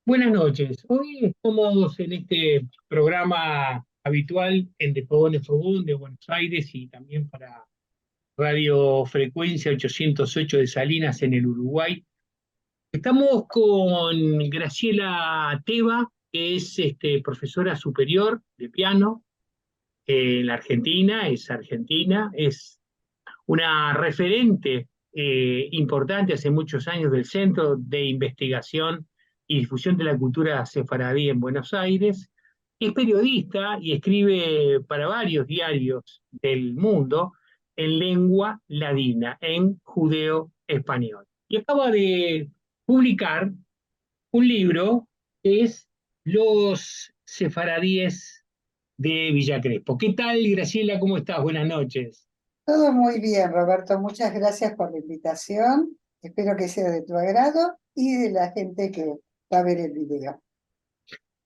Buenas noches. Hoy estamos en este programa habitual en De Fogón en Fogón de Buenos Aires y también para Radio Frecuencia 808 de Salinas en el Uruguay. Estamos con Graciela Teva, que es profesora superior de piano en la Argentina, es una referente importante hace muchos años del Centro de Investigación y Difusión de la Cultura Sefaradí en Buenos Aires. Es periodista y escribe para varios diarios del mundo en lengua ladina, en judeo-español. Y acaba de publicar un libro que es Los Sefaradíes de Villa Crespo. ¿Qué tal, Graciela? ¿Cómo estás? Buenas noches. Todo muy bien, Roberto. Muchas gracias por la invitación. Espero que sea de tu agrado y de la gente que va a ver el video.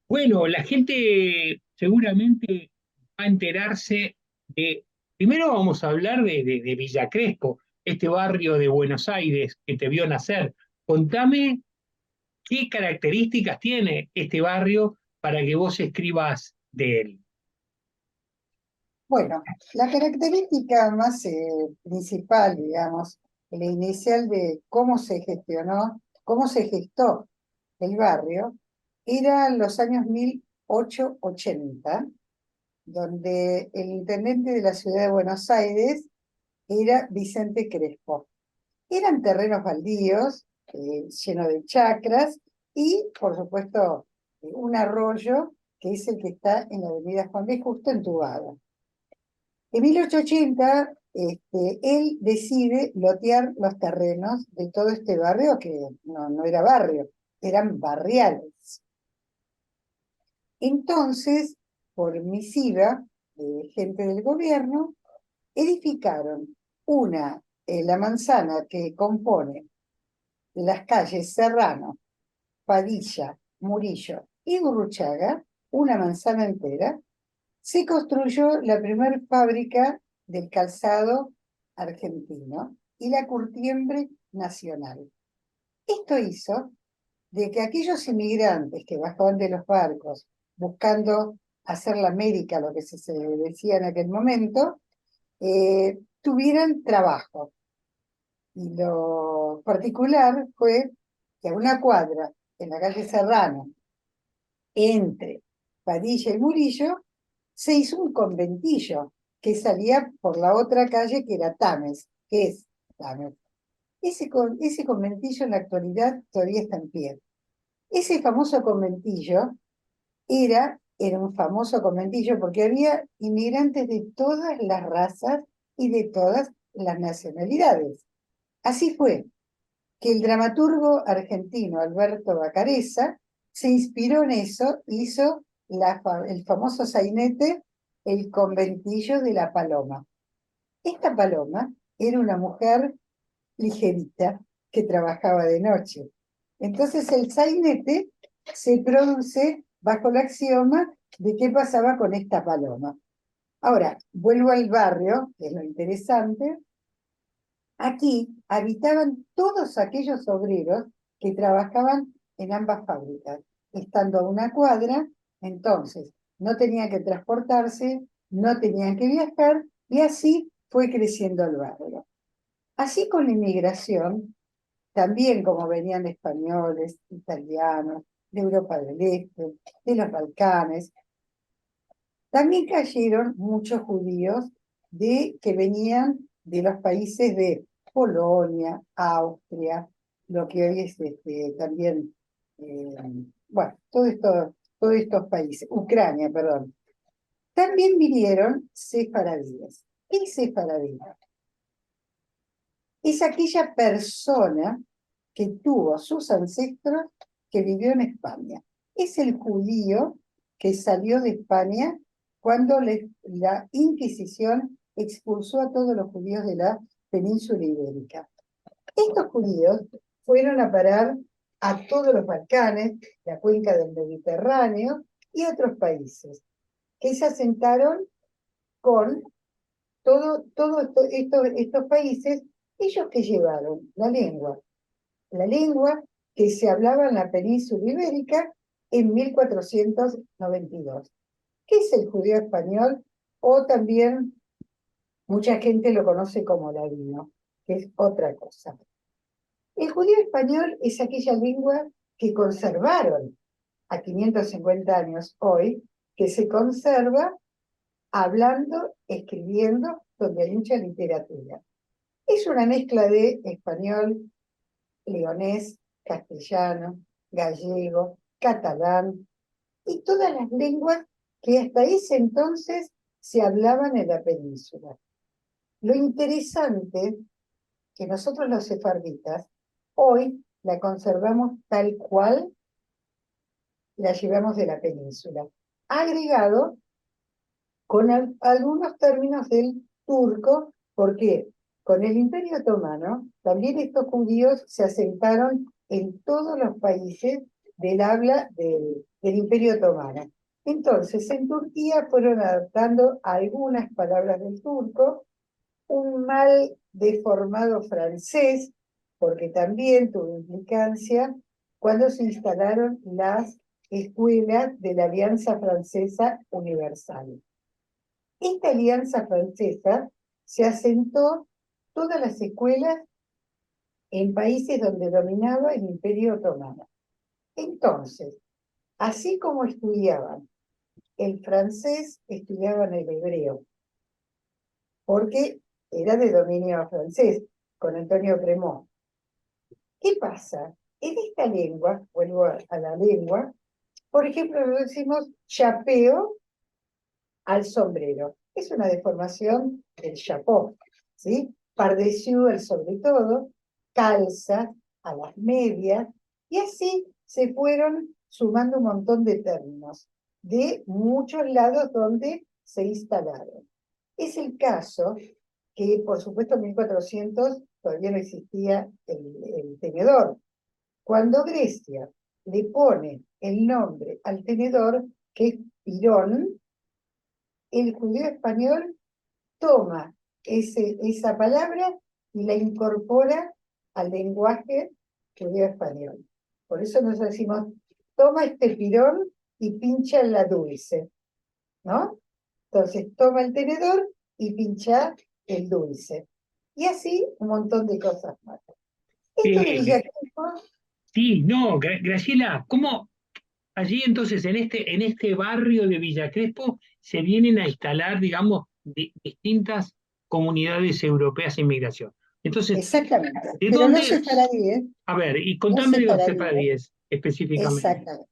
Bueno, la gente seguramente va a enterarse de. Primero vamos a hablar de Villa Crespo, este barrio de Buenos Aires que te vio nacer. Contame qué características tiene este barrio para que vos escribas de él. Bueno, la característica más principal, digamos, la inicial de cómo se gestionó, cómo se gestó el barrio, eran los años 1880, donde el intendente de la ciudad de Buenos Aires era Vicente Crespo. Eran terrenos baldíos, llenos de chacras y, por supuesto, un arroyo que es el que está en la avenida Juan B. Justo entubado. En 1880, él decide lotear los terrenos de todo este barrio, que no era barrio, eran barriales. Entonces, por misiva de gente del gobierno, edificaron la manzana que compone las calles Serrano, Padilla, Murillo y Gurruchaga, una manzana entera, se construyó la primera fábrica del calzado argentino y la curtiembre nacional. Esto hizo de que aquellos inmigrantes que bajaban de los barcos buscando hacer la América, lo que se decía en aquel momento, tuvieran trabajo. Y lo particular fue que a una cuadra en la calle Serrano, entre Padilla y Murillo, se hizo un conventillo que salía por la otra calle que era Tames, que es Tames. Ese conventillo en la actualidad todavía está en pie. Ese famoso conventillo era un famoso conventillo porque había inmigrantes de todas las razas y de todas las nacionalidades. Así fue que el dramaturgo argentino Alberto Bacareza se inspiró en eso, hizo el famoso sainete El conventillo de la paloma. Esta paloma era una mujer ligerita que trabajaba de noche. Entonces el sainete se produce bajo el axioma de qué pasaba con esta paloma. Ahora, vuelvo al barrio, que es lo interesante. Aquí habitaban todos aquellos obreros que trabajaban en ambas fábricas, estando a una cuadra, entonces no tenían que transportarse, no tenían que viajar, y así fue creciendo el barrio. Así con la inmigración, también como venían españoles, italianos, de Europa del Este, de los Balcanes, también cayeron muchos judíos que venían de los países de Polonia, Austria, lo que hoy es también, eh, bueno, todos estos países, Ucrania, perdón. También vinieron sefaradíes. ¿Qué es sefaradí? Es aquella persona que tuvo sus ancestros que vivió en España. Es el judío que salió de España cuando la Inquisición expulsó a todos los judíos de la península ibérica. Estos judíos fueron a parar a todos los Balcanes, la cuenca del Mediterráneo y otros países, que se asentaron con estos países, ellos que llevaron la lengua que se hablaba en la península ibérica en 1492. ¿Qué es el judío español? O también mucha gente lo conoce como ladino, que es otra cosa. El judío español es aquella lengua que conservaron a 550 años hoy, que se conserva hablando, escribiendo, donde hay mucha literatura. Es una mezcla de español, leonés, castellano, gallego, catalán y todas las lenguas que hasta ese entonces se hablaban en la península. Lo interesante que nosotros los sefarditas hoy la conservamos tal cual la llevamos de la península, agregado con algunos términos del turco, porque con el Imperio Otomano también estos judíos se asentaron en todos los países del habla del Imperio Otomano. Entonces, en Turquía fueron adaptando algunas palabras del turco, un mal deformado francés, porque también tuvo implicancia cuando se instalaron las escuelas de la Alianza Francesa Universal. Esta alianza francesa se asentó todas las escuelas en países donde dominaba el Imperio Otomano. Entonces, así como estudiaban el francés, estudiaban el hebreo, porque era de dominio francés, con Antonio Cremont. ¿Qué pasa? En esta lengua, vuelvo a la lengua, por ejemplo, lo decimos chapeo al sombrero. Es una deformación del chapeau, ¿sí? Pardessus al sobre todo, calza a las medias, y así se fueron sumando un montón de términos de muchos lados donde se instalaron. Es el caso que, por supuesto, en 1400 todavía no existía el tenedor. Cuando Grecia le pone el nombre al tenedor, que es pirón, el judío español toma esa palabra y la incorpora al lenguaje judío español. Por eso nos decimos, toma este pirón y pincha en la dulce, ¿no? Entonces toma el tenedor y pincha el dulce. Y así un montón de cosas más. Esto de Villa Crespo, Sí, no, Graciela, ¿cómo allí entonces en este barrio de Villa Crespo se vienen a instalar, digamos, distintas comunidades europeas en migración? Entonces, exactamente, ¿de pero no dónde? sefaradíes, A ver, y no contame de los sefaradíes, sefardíes específicamente. exactamente.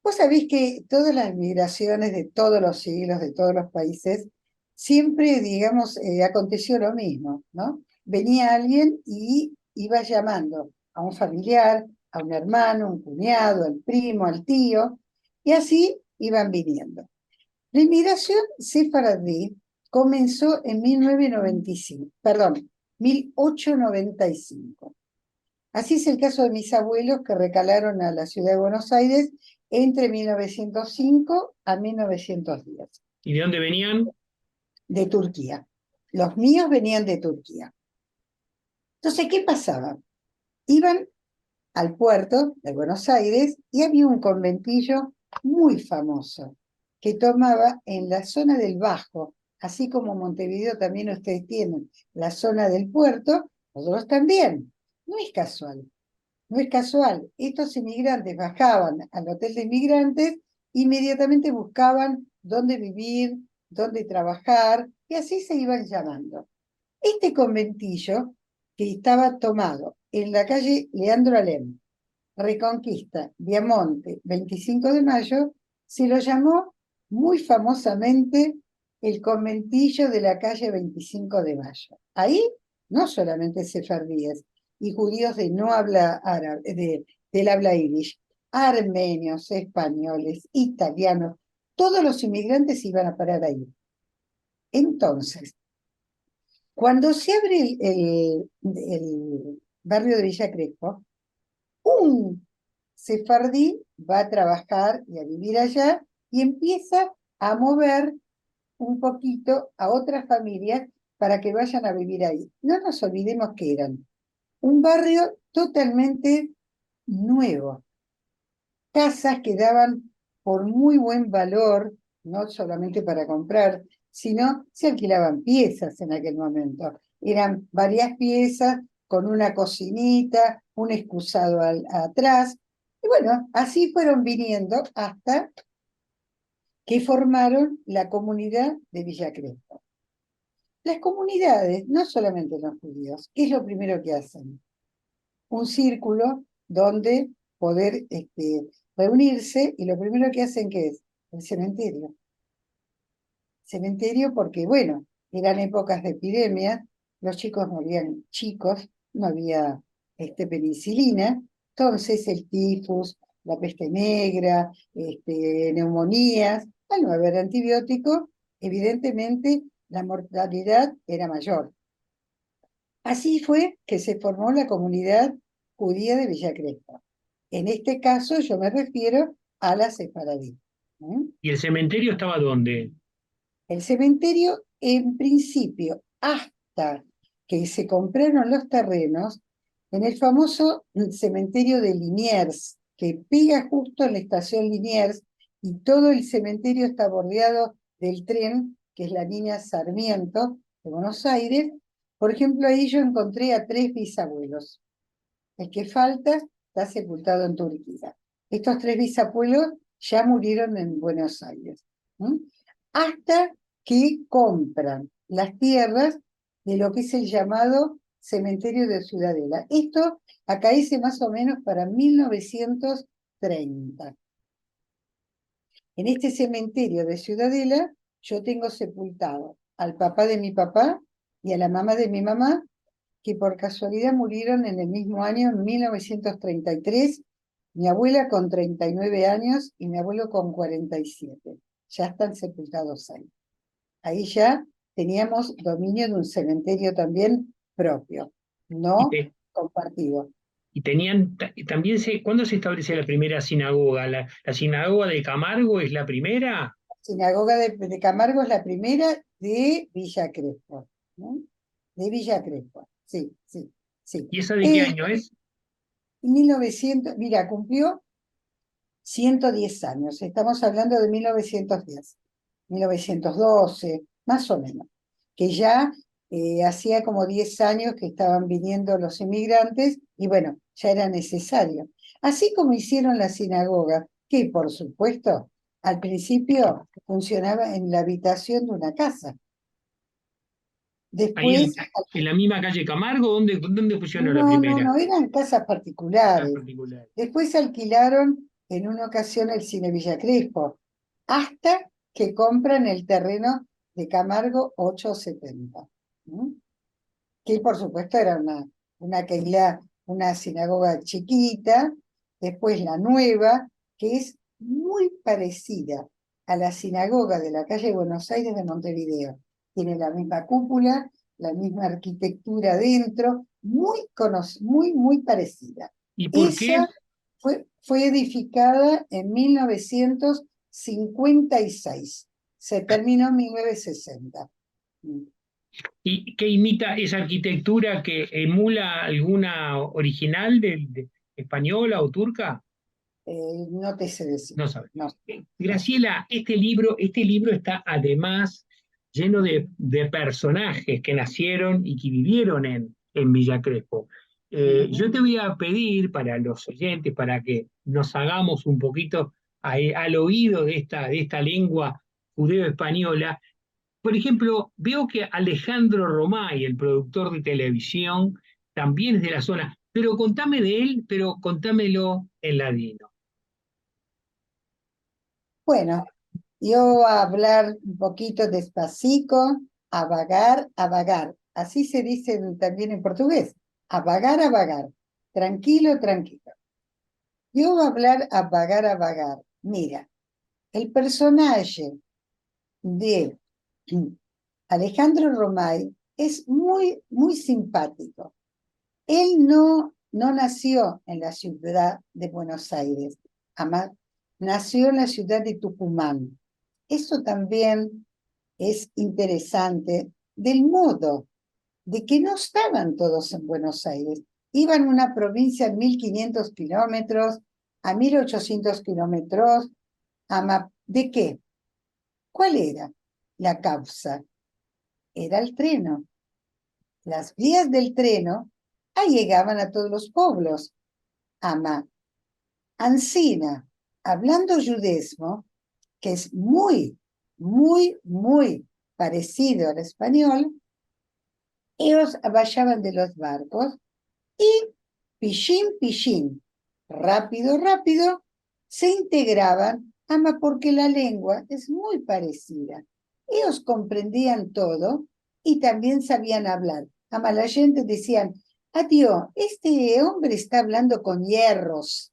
Vos sabés que todas las migraciones de todos los siglos, de todos los países, siempre, digamos, aconteció lo mismo, ¿no? Venía alguien y iba llamando a un familiar, a un hermano, un cuñado, al primo, al tío, y así iban viniendo. La inmigración sefaradí comenzó en 1995, perdón, 1895. Así es el caso de mis abuelos que recalaron a la ciudad de Buenos Aires entre 1905 a 1910, ¿Y de dónde venían? de Turquía. Los míos venían de Turquía. Entonces, ¿qué pasaba? Iban al puerto de Buenos Aires y había un conventillo muy famoso que tomaba en la zona del Bajo, así como Montevideo también ustedes tienen la zona del puerto, nosotros también. No es casual. No es casual. Estos inmigrantes bajaban al hotel de inmigrantes, inmediatamente buscaban dónde vivir, dónde trabajar, y así se iban llamando. Este conventillo, que estaba tomado en la calle Leandro Alem, Reconquista, Viamonte, 25 de Mayo, se lo llamó muy famosamente el conventillo de la calle 25 de Mayo. Ahí no solamente sefardíes y judíos de no habla árabe, del habla irish, armenios, españoles, italianos, todos los inmigrantes iban a parar ahí. Entonces, cuando se abre el barrio de Villa Crespo, un sefardí va a trabajar y a vivir allá y empieza a mover un poquito a otras familias para que vayan a vivir ahí. No nos olvidemos que eran un barrio totalmente nuevo. Casas que daban por muy buen valor, no solamente para comprar, sino se alquilaban piezas en aquel momento. Eran varias piezas con una cocinita, un excusado atrás. Y bueno, así fueron viniendo hasta que formaron la comunidad de Villa Crespo. Las comunidades, no solamente los judíos, ¿qué es lo primero que hacen? Un círculo donde poder reunirse, y lo primero que hacen, ¿qué es? El cementerio. Cementerio porque, bueno, eran épocas de epidemia, los chicos morían chicos, no había penicilina, entonces el tifus, la peste negra, neumonías, al no haber antibiótico, evidentemente la mortalidad era mayor. Así fue que se formó la comunidad judía de Villa Crespo. En este caso yo me refiero a la sefaradí. ¿Y el cementerio estaba dónde? El cementerio, en principio, hasta que se compraron los terrenos, en el famoso cementerio de Liniers, que pega justo en la estación Liniers, y todo el cementerio está bordeado del tren, que es la línea Sarmiento de Buenos Aires. Por ejemplo, ahí yo encontré a 3 bisabuelos. El que falta está sepultado en Turquía. Estos 3 bisabuelos ya murieron en Buenos Aires. Hasta que compran las tierras de lo que es el llamado cementerio de Ciudadela. Esto acaece más o menos para 1930. En este cementerio de Ciudadela yo tengo sepultado al papá de mi papá y a la mamá de mi mamá, que por casualidad murieron en el mismo año, en 1933, mi abuela con 39 años y mi abuelo con 47. Ya están sepultados ahí. Ahí ya teníamos dominio de un cementerio también propio, Y, no te- compartido. y tenían, también ¿cuándo se establece la primera sinagoga? ¿La sinagoga de Camargo es la primera? Sinagoga de Camargo es la primera de Villa Crespo, ¿no? De Villa Crespo, sí, sí, sí. ¿Y esa de qué año es? 1900, mira, cumplió 110 años, estamos hablando de 1910, 1912, más o menos, que ya hacía como 10 años que estaban viniendo los inmigrantes y bueno, ya era necesario. Así como hicieron la sinagoga, que por supuesto al principio funcionaba en la habitación de una casa. Ahí Después, en la misma calle Camargo, ¿dónde pusieron la no, no, primera? no, eran casas Casas particulares. particulares. Después alquilaron en una ocasión el Cine Villa Crespo, hasta que compran el terreno de Camargo 870, ¿no? Que por supuesto era una keilá, una sinagoga chiquita. Después la nueva, que es muy parecida a la sinagoga de la calle Buenos Aires de Montevideo. Tiene la misma cúpula, la misma arquitectura dentro, muy parecida. ¿Y por qué? Esa fue edificada en 1956. Se terminó en 1960. ¿Y qué imita esa arquitectura que emula alguna original española o turca? No te sé decir. No sabes. No, no. Graciela, este libro está además lleno de personajes que nacieron y que vivieron en Villa Crespo. Yo te voy a pedir para los oyentes, para que nos hagamos un poquito al oído de esta lengua judeo-española. Por ejemplo, veo que Alejandro Romay, el productor de televisión, también es de la zona, pero contame de él, pero contámelo en ladino. Bueno, yo voy a hablar un poquito despacito, a vagar, a vagar. Así se dice también en portugués. A vagar, a vagar. Tranquilo, tranquilo. Yo voy a hablar a vagar, a vagar. Mira, el personaje de Alejandro Romay es muy simpático. Él no nació en la ciudad de Buenos Aires, además nació en la ciudad de Tucumán. Eso también es interesante del modo de que no estaban todos en Buenos Aires. iban a una provincia en 1500 kilómetros, a 1800 kilómetros, ¿de qué? ¿Cuál era la causa? Era el treno. Las vías del treno llegaban a todos los pueblos. Ama, Ancina, hablando judesmo, que es muy, muy, muy parecido al español, ellos bajaban de los barcos y pichín, rápido, rápido, se integraban, porque la lengua es muy parecida. Ellos comprendían todo y también sabían hablar. La gente decían, adiós, este hombre está hablando con hierros,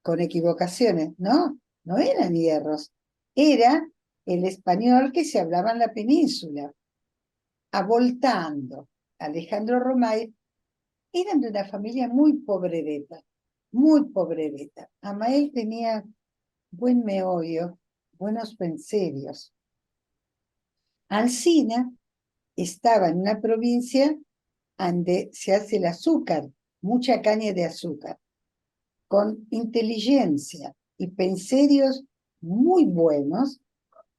con equivocaciones. No, no eran hierros, era el español que se hablaba en la península. Voltando, Alejandro Romay eran de una familia muy pobrereta, muy pobrereta. Amael tenía buen meollo, buenos penserios. Alsina estaba en una provincia donde se hace el azúcar, mucha caña de azúcar, con inteligencia y penserios muy buenos.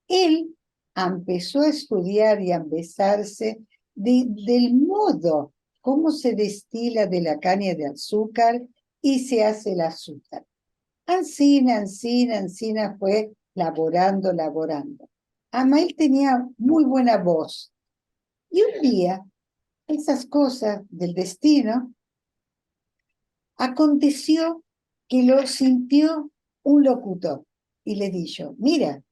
Él empezó a estudiar y a empezarse del modo cómo se destila de la caña de azúcar y se hace el azúcar. Ancina fue laborando. Amael tenía muy buena voz. Y un día, esas cosas del destino, aconteció que lo sintió un locutor y le dijo, mira,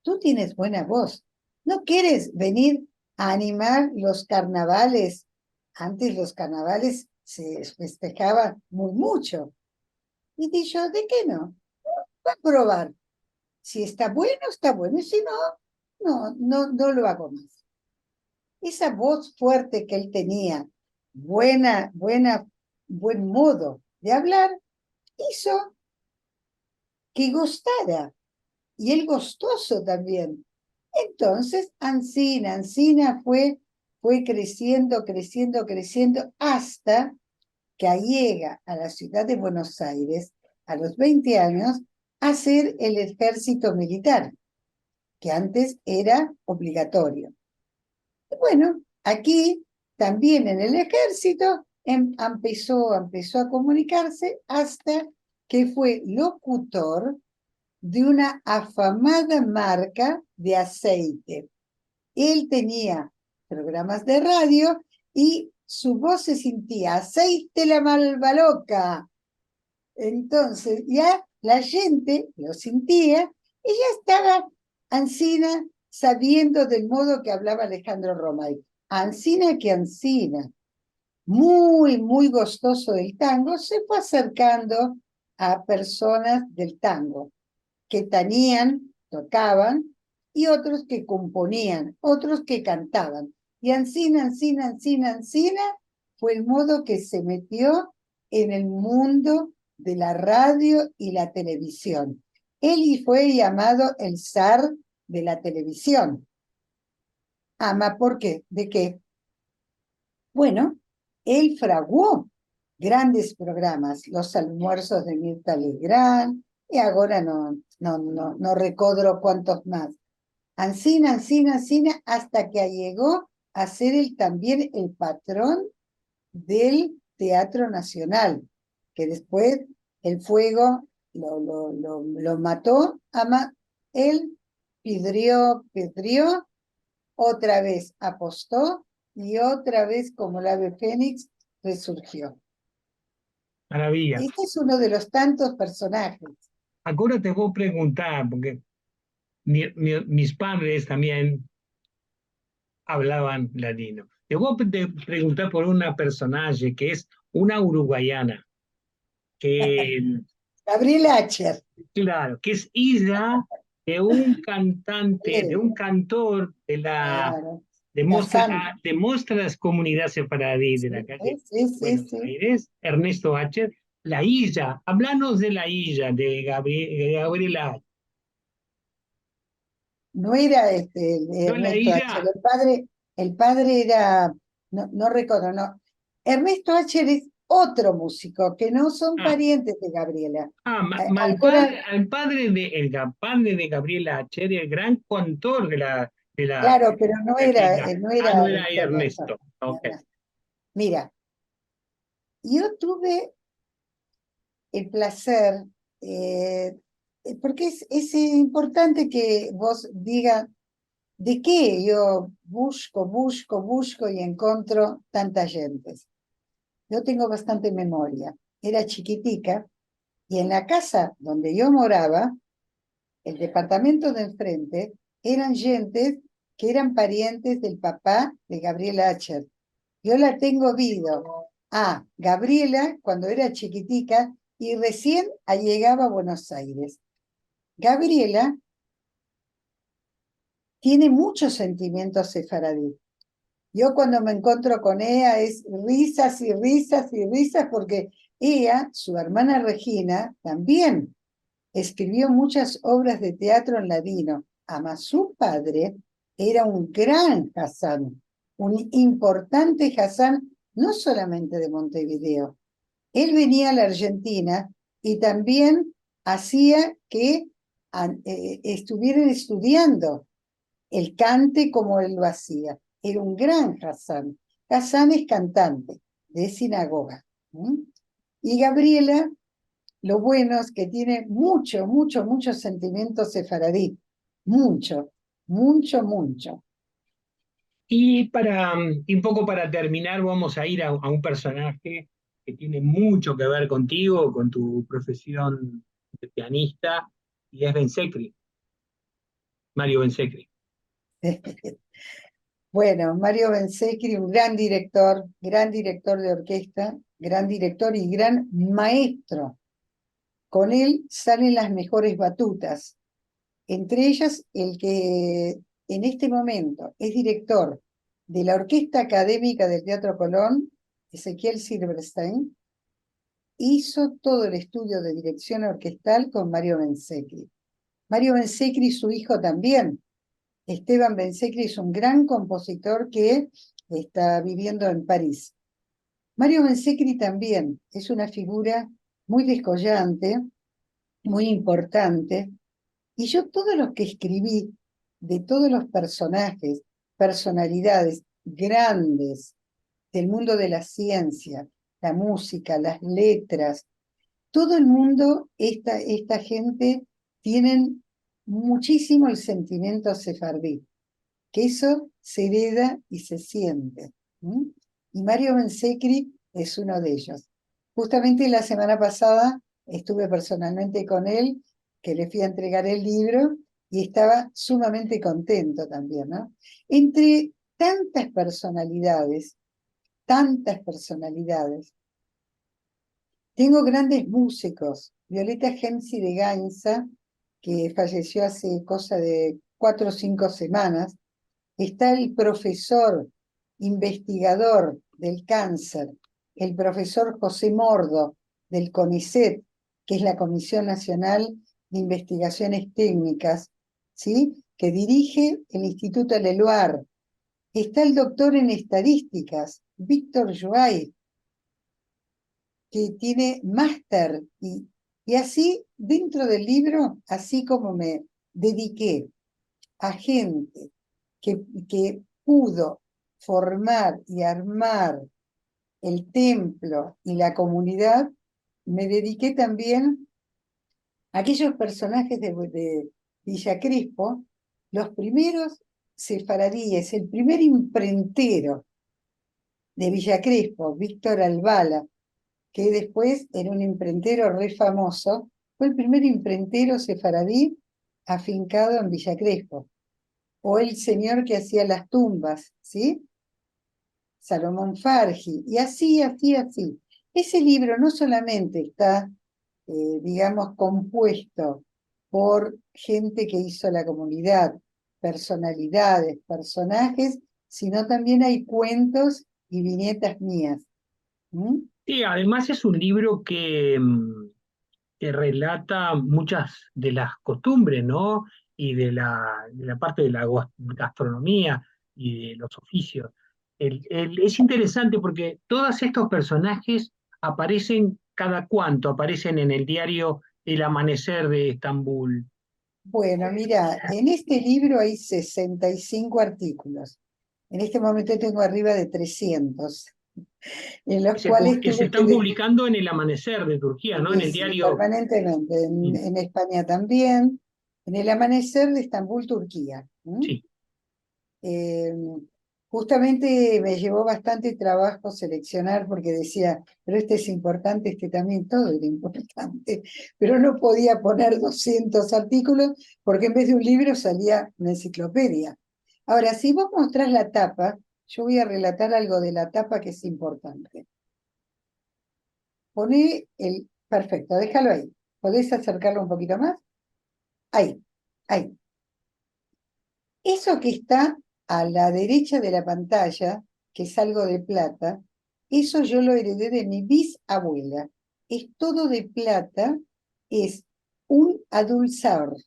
tú tienes buena voz, ¿no quieres venir a animar los carnavales? Antes los carnavales se festejaban muy mucho. Y dijo, ¿de qué no? Va a probar. Si está bueno, y si no lo hago más. Esa voz fuerte que él tenía, buen modo de hablar, hizo que gustara. Y él gustoso también. Entonces, Ancina fue creciendo, hasta que llega a la ciudad de Buenos Aires, a los 20 años, a hacer el ejército militar, que antes era obligatorio. Y bueno, aquí también en el ejército empezó a comunicarse hasta que fue locutor de una afamada marca de aceite. Él tenía programas de radio y su voz se sentía aceite la malva loca. Entonces ya la gente lo sentía y ya estaba Ancina sabiendo del modo que hablaba Alejandro Romay. Ancina, muy, muy gustoso del tango, se fue acercando a personas del tango que tañían, tocaban, y otros que componían, otros que cantaban. Y Ancina fue el modo que se metió en el mundo de la radio y la televisión. Él fue llamado el zar de la televisión. ¿Por qué? ¿De qué? Bueno, él fraguó grandes programas, los almuerzos de Mirta Legrand, y ahora no recodro cuántos más. Ancina, hasta que llegó a ser también el patrón del Teatro Nacional, que después el fuego lo mató. Él pidrió, otra vez apostó, y otra vez, como el ave fénix, resurgió. Maravilla. Este es uno de los tantos personajes. Ahora te voy a preguntar, porque mis padres también hablaban latino. Te voy a preguntar por una personaje que es una uruguayana, que, Gabriela Acher. claro, que es hija de un cantante, de un cantor Claro. de Mostras Comunidad Separadí de la calle Buenos Sí. Aires, Ernesto Acher, la Illa. Háblanos de la Illa, de Gabriela. No era No, la Ernesto Acher, Illa. el padre era, no recuerdo, no. Ernesto Acher es otro músico, que no son Ah, parientes de Gabriela. Mal Ahora, padre, el padre de Gabriela Acheri, el gran cantor de claro, pero no era, Argentina. no Ah, no era era ahí Ernesto. Ernesto. Ok. Mira, yo tuve el placer, eh, porque es importante que vos digas de qué yo busco y encuentro tanta gente. Yo tengo bastante memoria. Era chiquitica y en la casa donde yo moraba, el departamento de enfrente, eran gentes que eran parientes del papá de Gabriela Acher. Yo la tengo visto a Gabriela cuando era chiquitica y recién llegaba a Buenos Aires. Gabriela tiene muchos sentimientos sefaradí. Yo cuando me encuentro con ella es risas y risas y risas porque ella, su hermana Regina, también escribió muchas obras de teatro en ladino. Además, su padre era un gran Hassan, un importante Hassan, no solamente de Montevideo. Él venía a la Argentina y también hacía que estuvieran estudiando el cante como él lo hacía. Era un gran Hassan. Hassan es cantante de sinagoga. ¿Mm? Y Gabriela, lo bueno es que tiene mucho sentimiento sefaradí. Mucho, mucho. Y un poco para terminar, vamos a ir a un personaje que tiene mucho que ver contigo, con tu profesión de pianista, y es Ben Secri, Mario Ben Secri. Bueno, Mario Bensecri, un gran director de orquesta, gran director y gran maestro. Con él salen las mejores batutas, entre ellas el que en este momento es director de la Orquesta Académica del Teatro Colón, Ezequiel Silverstein, hizo todo el estudio de dirección orquestal con Mario Bensecri. Mario Bensecri y su hijo también. Esteban Bensecri es un gran compositor que está viviendo en París. Mario Bensecri también es una figura muy descollante, muy importante, y yo todo lo que escribí de todos los personajes, personalidades grandes del mundo de la ciencia, la música, las letras, todo el mundo, esta gente, tienen muchísimo el sentimiento sefardí, que eso se hereda y se siente. ¿Mm? Y Mario Bensecri es uno de ellos. Justamente la semana pasada estuve personalmente con él, que le fui a entregar el libro, y estaba sumamente contento también, ¿no? Entre tantas personalidades, tengo grandes músicos. Violeta Gemsi de Gainza, que falleció hace cosa de 4 o 5 semanas. Está el profesor investigador del cáncer, el profesor José Mordo del CONICET, que es la Comisión Nacional de Investigaciones Técnicas, ¿sí? Que dirige el Instituto Leluar. Está el doctor en estadísticas, Víctor Joay, que tiene máster y así dentro del libro, así como me dediqué a gente que pudo formar y armar el templo y la comunidad, me dediqué también a aquellos personajes de Villa Crespo, los primeros sefaradíes, el primer imprentero de Villa Crespo, Víctor Albala, que después era un imprentero re famoso, fue el primer imprentero sefaradí afincado en Villa Crespo. O el señor que hacía las tumbas, ¿sí? Salomón Fargi, y así. Ese libro no solamente está, digamos, compuesto por gente que hizo la comunidad, personalidades, personajes, sino también hay cuentos y viñetas mías. ¿Mm? Sí, además es un libro que relata muchas de las costumbres, ¿no? Y de la parte de la gastronomía y de los oficios. Es interesante porque todos estos personajes aparecen cada cuánto, aparecen en el diario El Amanecer de Estambul. Bueno, mira, en este libro hay 65 artículos. En este momento tengo arriba de 300, en los cuales Que se tuve que... están publicando en El Amanecer de Turquía, ¿no? En Sí, el sí, diario. permanentemente. En, Sí, en España también. En el Amanecer de Estambul, Turquía. sí. Eh, Justamente me llevó bastante trabajo seleccionar porque decía, pero este es importante, este también, todo era importante, pero no podía poner 200 artículos porque en vez de un libro salía una enciclopedia. Ahora, si vos mostrás la tapa, yo voy a relatar algo de la tapa que es importante. Poné el... Perfecto, déjalo ahí. ¿Podés acercarlo un poquito más? Ahí, ahí. Eso que está a la derecha de la pantalla, que es algo de plata, eso yo lo heredé de mi bisabuela. Es todo de plata, es un adulzador.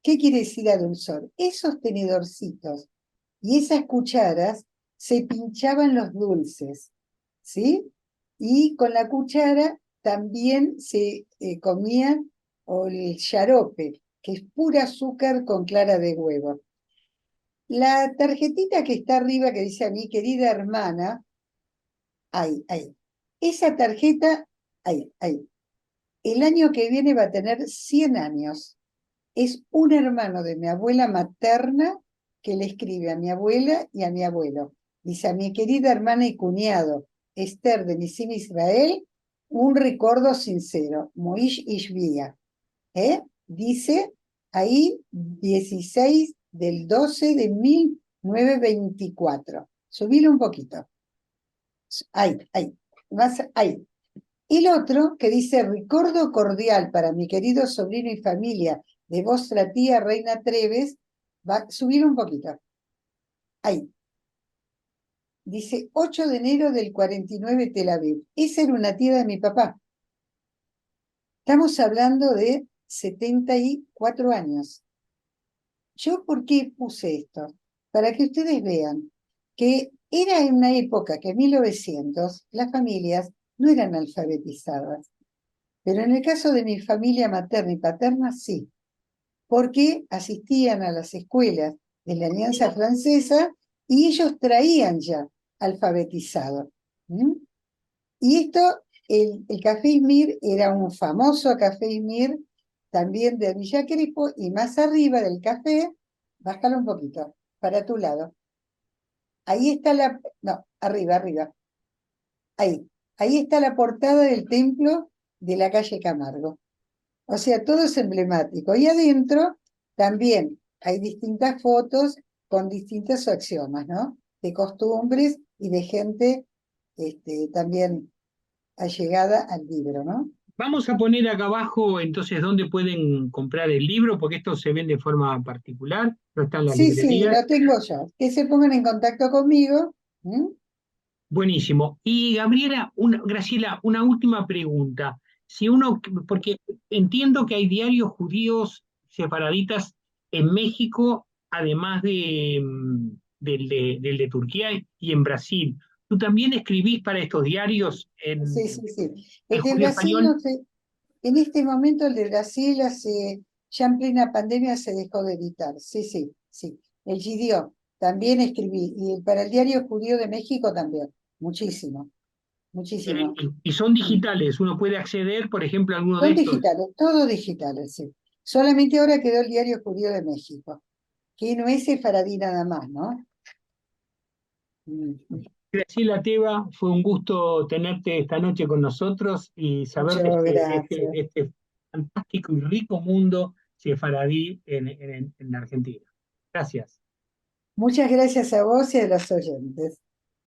¿Qué quiere decir adulzor? Esos tenedorcitos y esas cucharas se pinchaban los dulces, ¿sí? Y con la cuchara también se comía el xarope, que es pura azúcar con clara de huevo. La tarjetita que está arriba que dice a mi querida hermana, ahí, ahí. Esa tarjeta, ahí, ahí. El año que viene va a tener 100 años. Es un hermano de mi abuela materna que le escribe a mi abuela y a mi abuelo. Dice a mi querida hermana y cuñado, Esther de Nisim Israel, un recuerdo sincero, Moish Ishbia. Dice ahí 16 del 12 de 1924. Subilo un poquito. Ahí, ahí. Más ahí. Y el otro que dice, recuerdo cordial para mi querido sobrino y familia de vuestra tía Reina Treves, va a subir un poquito. Ahí. Dice 8 de enero del 49 Tel Aviv. Esa era una tía de mi papá. Estamos hablando de 74 años. ¿Yo por qué puse esto? Para que ustedes vean que era en una época que en 1900 las familias no eran alfabetizadas, pero en el caso de mi familia materna y paterna sí, porque asistían a las escuelas de la Alianza Francesa y ellos traían ya alfabetizado. ¿Mm? Y esto, el Café Izmir era un famoso Café Izmir, también de Villa Crespo, y más arriba del café, bájalo un poquito, para tu lado. Ahí está la, no, arriba, arriba. Ahí está la portada del templo de la calle Camargo. O sea, todo es emblemático. Y adentro también hay distintas fotos con distintos axiomas, ¿no? De costumbres y de gente también allegada al libro, ¿no? Vamos a poner acá abajo entonces dónde pueden comprar el libro, porque esto se vende de forma particular, no está en las Sí, sí, librerías. lo tengo yo. Que se pongan en contacto conmigo. ¿Mm? Buenísimo. Y Gabriela, Graciela, una última pregunta. Si uno, porque entiendo que hay diarios judíos sefaraditas en México, además del de Turquía y en Brasil. ¿Tú también escribís para estos diarios Sí, sí, sí. en El de judío Brasil español? no sé. En este momento el de Brasil ya en plena pandemia se dejó de editar. Sí, sí, sí. El Gideon también escribí. Y para el Diario Judío de México también. Muchísimo, muchísimo. Y son digitales, uno puede acceder, por ejemplo, a alguno de Son estos. digitales, todos digitales, sí. Solamente ahora quedó el Diario Judío de México, que no es sefaradí nada más, ¿no? Mm. Graciela Teva, fue un gusto tenerte esta noche con nosotros y saber de Muchas gracias. este fantástico y rico mundo sefaradí en Argentina. Gracias. Muchas gracias a vos y a los oyentes.